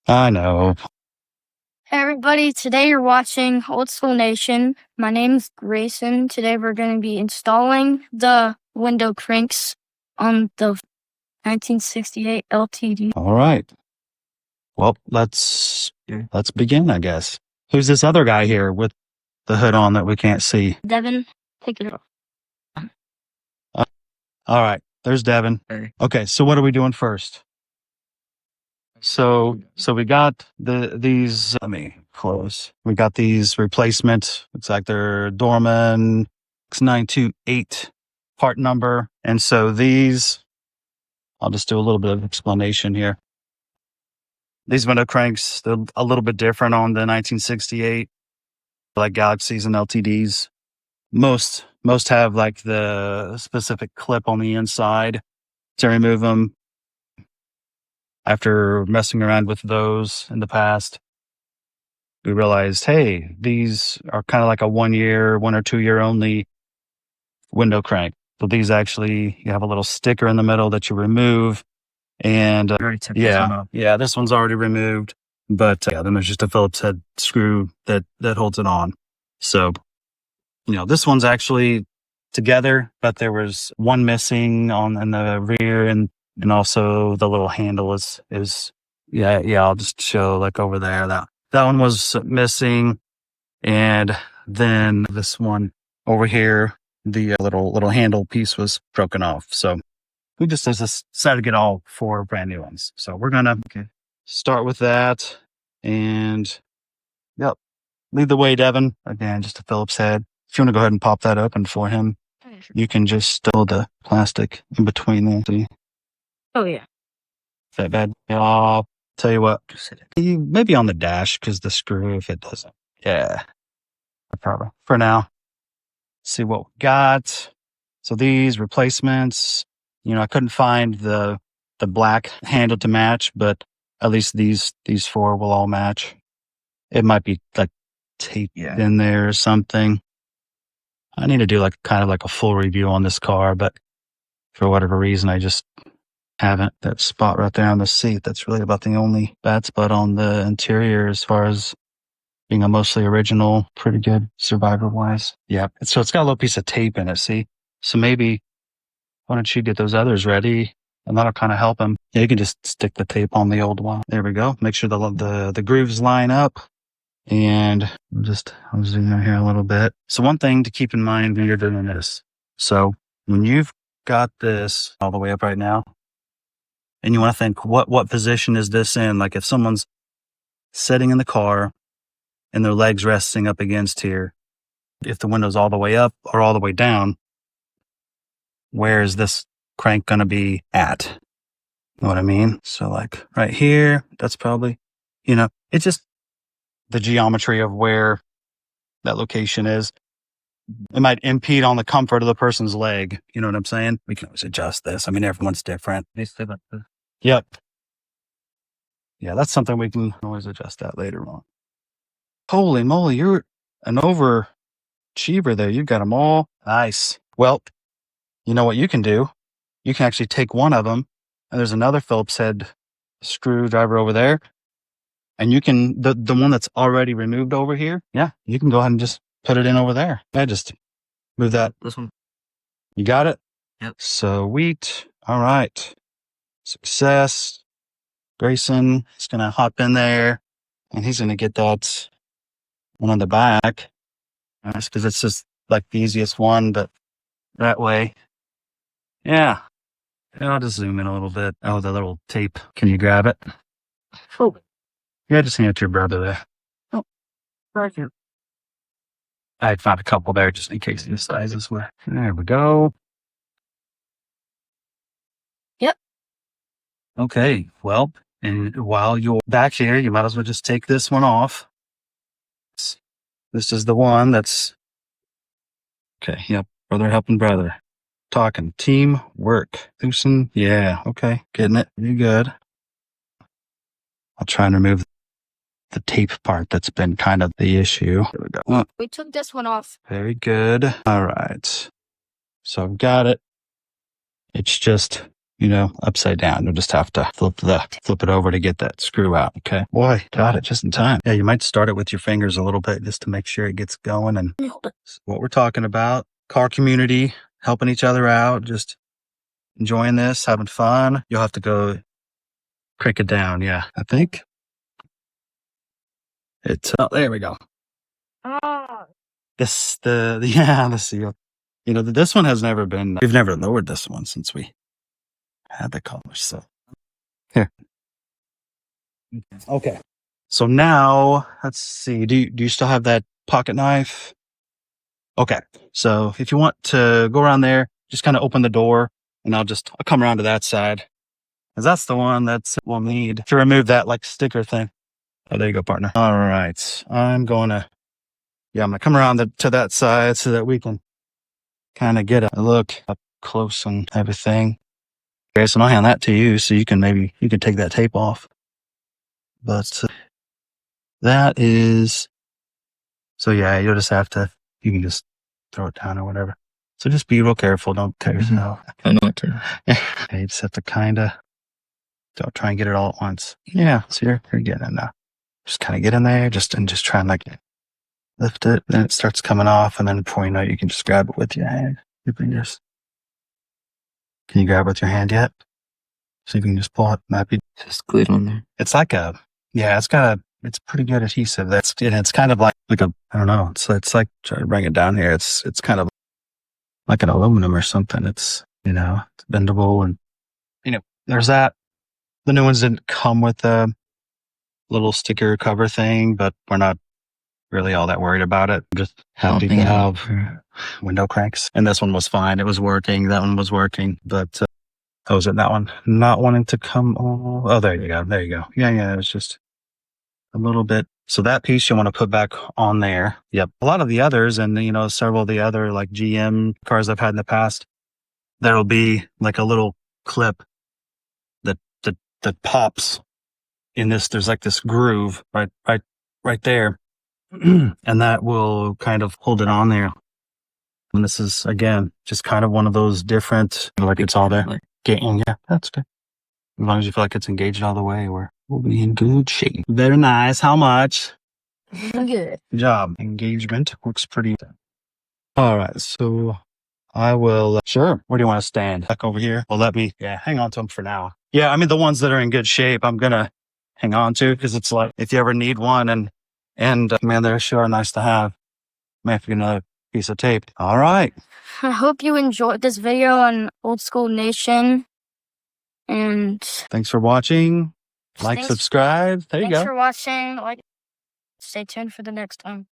I know. Hey everybody, today you're watching Old School Nation. My name's Grayson. Today we're going to be installing the window cranks on the 1968 LTD. All right. Well, let's begin, I guess. Who's this other guy here with the hood on that we can't see? Devin, take it off. All right. There's Devin. Okay, so what are we doing first? So we got these. Let me close. We got these replacement. Looks like they're Dorman X928 part number, and so these. I'll just do a little bit of explanation here. These window cranks, they're a little bit different on the 1968, like Galaxies and LTDs. Most have like the specific clip on the inside to remove them. After messing around with those in the past, we realized, hey, these are kind of like a 1 or 2 year only window crank. So these actually, you have a little sticker in the middle that you remove. And yeah, this one's already removed. But then there's just a Phillips head screw that holds it on. So, this one's actually together, but there was one missing in the rear, and also the little handle is I'll just show like over there that one was missing, and then this one over here, the little handle piece was broken off. So we just decided to get all 4 brand new ones. So we're gonna start with that, and lead the way, Devin. Again, just a Phillips head. If you want to go ahead and pop that open for him, you can just stow the plastic in between there. See? Oh yeah. Is that bad? I'll tell you what. Maybe on the dash, because the screw, if it doesn't. Yeah. Probably. For now. See what we got. So these replacements, I couldn't find the black handle to match, but at least these 4 will all match. It might be like taped in there or something. I need to do kind of a full review on this car, but for whatever reason, I just haven't. That spot right there on the seat, that's really about the only bad spot on the interior as far as being a mostly original, pretty good survivor wise. Yeah. So it's got a little piece of tape in it, see? So maybe, why don't you get those others ready? And that'll kind of help him. Yeah, you can just stick the tape on the old one. There we go. Make sure the grooves line up. And I'll zoom in here a little bit. So one thing to keep in mind when you're doing this. So when you've got this all the way up right now, and you want to think, what position is this in? Like if someone's sitting in the car and their legs resting up against here, if the window's all the way up or all the way down, where is this crank going to be at? You know what I mean? So like right here, that's probably, it's just the geometry of where that location is. It might impede on the comfort of the person's leg. You know what I'm saying? We can always adjust this. I mean, everyone's different. Yep. Yeah, that's something we can always adjust that later on. Holy moly, you're an overachiever there. You've got them all. Nice. Well, you know what you can do? You can actually take one of them, and there's another Phillips head screwdriver over there. And you can, the one that's already removed over here, you can go ahead and just put it in over there. I just move that. This one. You got it? Yep. Sweet. All right. Success. Grayson is going to hop in there, and he's going to get that one on the back. That's because it's just like the easiest one, but that way. Yeah. I'll just zoom in a little bit. Oh, the little tape. Can you grab it? Oh. Yeah, just hand it to your brother there. Oh, right here. I had found a couple there just in case the sizes were. There we go. Yep. Okay, well, and while you're back here, you might as well just take this one off. This is the one that's... Okay, yep, brother helping brother. Talking teamwork. Loosen, yeah, okay, getting it. You good. I'll try and remove the tape part that's been kind of the issue. There we go. We took this one off. Very good. All right. So I've got it. It's just, upside down. You'll just have to flip it over to get that screw out. Okay. Boy, got it just in time. Yeah, you might start it with your fingers a little bit just to make sure it gets going. And what we're talking about, car community, helping each other out, just enjoying this, having fun. You'll have to go crank it down. Yeah, I think oh, there we go. The seal. This one has never been, we've never lowered this one since we had the color. So here. Okay. So now let's see. Do you still have that pocket knife? Okay. So if you want to go around there, just kind of open the door and I'll come around to that side. Because that's the one we'll need to remove that like sticker thing. Oh, there you go, partner. All right. I'm going to come around to that side so that we can kind of get a look up close on everything. Okay, so I'll hand that to you so you can take that tape off. But that is, so yeah, you'll just you can just throw it down or whatever. So just be real careful. Don't tear yourself. I know to. Okay, you just have to don't try and get it all at once. Yeah, so you're getting it now. Just kind of get in there, and just try and lift it. Then it starts coming off, and then before you know it, you can just grab it with your hand, your fingers. Can you grab it with your hand yet? So you can just pull it. Might be just glued on there. It's like it's pretty good adhesive. It's kind of like I don't know. It's like, try to bring it down here. It's kind of like an aluminum or something. It's bendable and there's that. The new ones didn't come with a little sticker cover thing, but we're not really all that worried about it. We're just happy to have window cranks. And this one was fine. It was working. That one was working, but was it that one not wanting to come? Oh, there you go. There you go. Yeah. It was just a little bit. So that piece you want to put back on there. Yep. A lot of the others and, several of the other like GM cars I've had in the past, there'll be like a little clip that pops in this. There's like this groove right there. And that will kind of hold it on there. And this is, again, just kind of one of those different, like it's all there. Yeah, that's good. As long as you feel like it's engaged all the way, we'll be in good shape. Very nice. How much? Good. Good job. Engagement works pretty. All right. So I will. Sure. Where do you want to stand? Back over here. Well, hang on to them for now. Yeah. I mean, the ones that are in good shape, I'm going to hang on to because it's like if you ever need one and man, they're sure nice to have. May have to get another piece of tape. All right. I hope you enjoyed this video on Old School Nation. And thanks for watching. Subscribe. There you go. Thanks for watching. Stay tuned for the next time.